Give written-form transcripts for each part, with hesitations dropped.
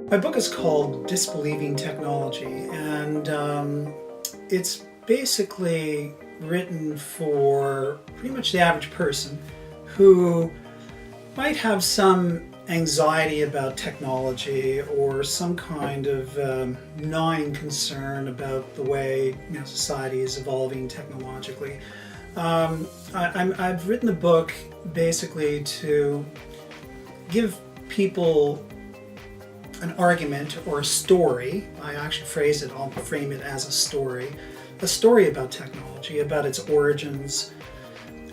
My book is called Disbelieving Technology, and it's basically written for pretty much the average person who might have some anxiety about technology or some kind of gnawing concern about the way society is evolving technologically. I've written the book basically to give people an argument or a story. I actually I'll frame it as a story about technology, about its origins,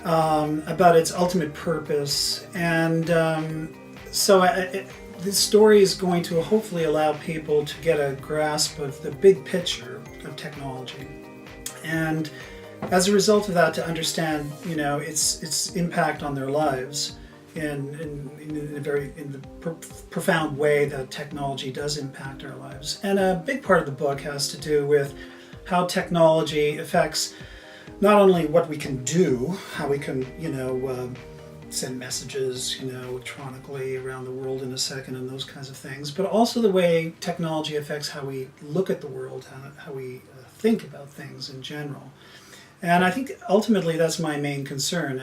about its ultimate purpose, and this story is going to hopefully allow people to get a grasp of the big picture of technology, and as a result of that, to understand, its impact on their lives in the profound way that technology does impact our lives. And a big part of the book has to do with how technology affects not only what we can do, how we can, send messages, electronically around the world in a second and those kinds of things, but also the way technology affects how we look at the world, how we think about things in general. And I think ultimately that's my main concern.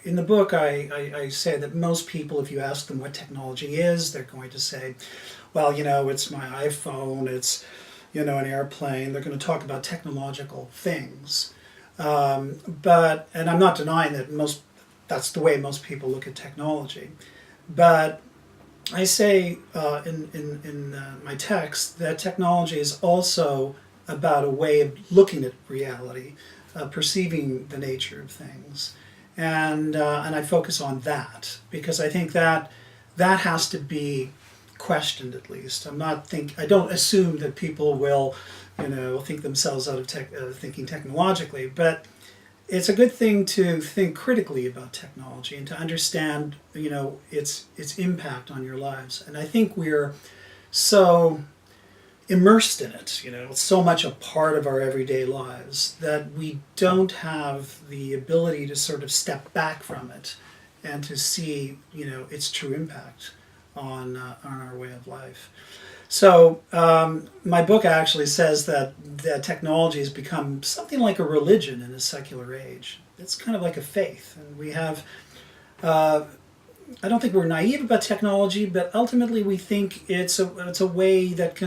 In the book, I say that most people, if you ask them what technology is, they're going to say, well, it's my iPhone, it's, an airplane. They're going to talk about technological things. And I'm not denying that that's the way most people look at technology. But I say in my text that technology is also about a way of looking at reality, perceiving the nature of things, and I focus on that because I think that has to be questioned at least. I don't assume that people will, think themselves out of thinking technologically, but it's a good thing to think critically about technology and to understand, its impact on your lives. And I think we're so immersed in it, it's so much a part of our everyday lives that we don't have the ability to sort of step back from it and to see, its true impact on our way of life. So my book actually says that technology has become something like a religion in a secular age. It's kind of like a faith, and we have I don't think we're naive about technology, but ultimately we think it's a way that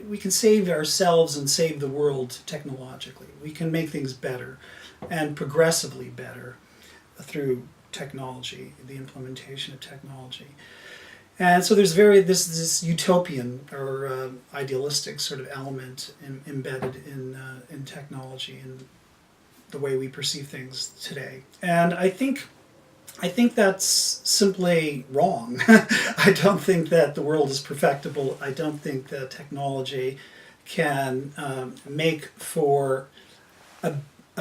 we can save ourselves and save the world technologically. We can make things better and progressively better through technology, the implementation of technology. And so there's this utopian or idealistic sort of element embedded in technology and the way we perceive things today. And I think that's simply wrong. I don't think that the world is perfectible. I don't think that technology can make for a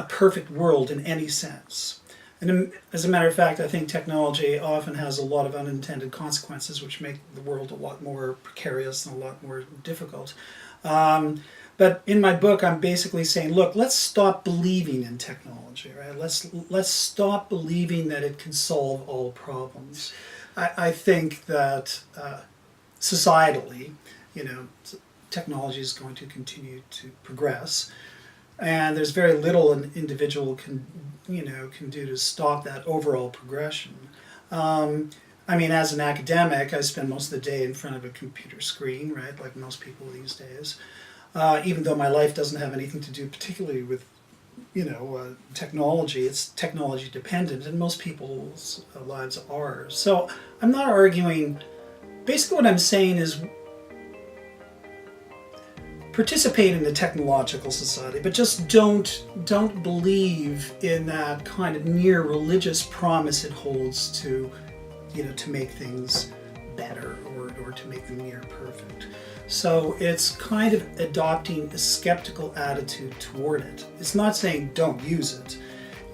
perfect world in any sense. And as a matter of fact, I think technology often has a lot of unintended consequences which make the world a lot more precarious and a lot more difficult. But in my book, I'm basically saying, look, let's stop believing in technology, right? Let's stop believing that it can solve all problems. I think that societally, technology is going to continue to progress, and there's very little an individual can do to stop that overall progression. As an academic, I spend most of the day in front of a computer screen, right, like most people these days. Even though my life doesn't have anything to do particularly with, technology, it's technology dependent, and most people's lives are. So I'm not arguing. Basically what I'm saying is participate in the technological society, but just don't believe in that kind of near religious promise it holds to make things better or to make them near perfect. So it's kind of adopting a skeptical attitude toward it. It's not saying don't use it.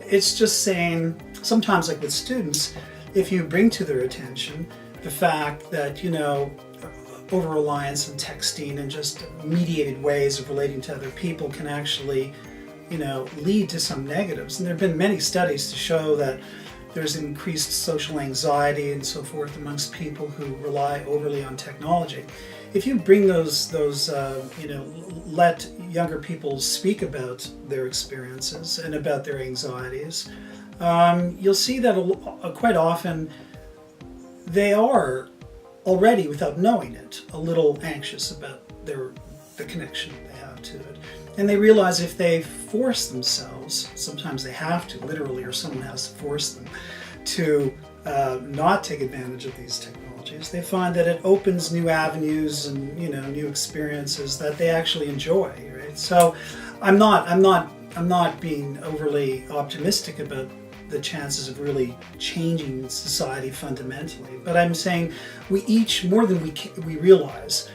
It's just saying, sometimes like with students, if you bring to their attention the fact that, over-reliance on texting and just mediated ways of relating to other people can actually, lead to some negatives. And there have been many studies to show that, there's increased social anxiety and so forth amongst people who rely overly on technology. If you bring those let younger people speak about their experiences and about their anxieties, you'll see that quite often they are already, without knowing it, a little anxious about the connection they have to it. And they realize if they force themselves, sometimes they have to, literally, or someone has to force them to not take advantage of these technologies, they find that it opens new avenues and new experiences that they actually enjoy. Right? So, I'm not being overly optimistic about the chances of really changing society fundamentally, but I'm saying we each, more than we realize,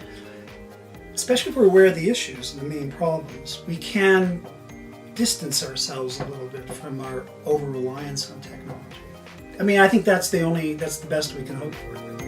especially if we're aware of the issues and the main problems, we can distance ourselves a little bit from our over-reliance on technology. I mean, I think that's the best we can hope for.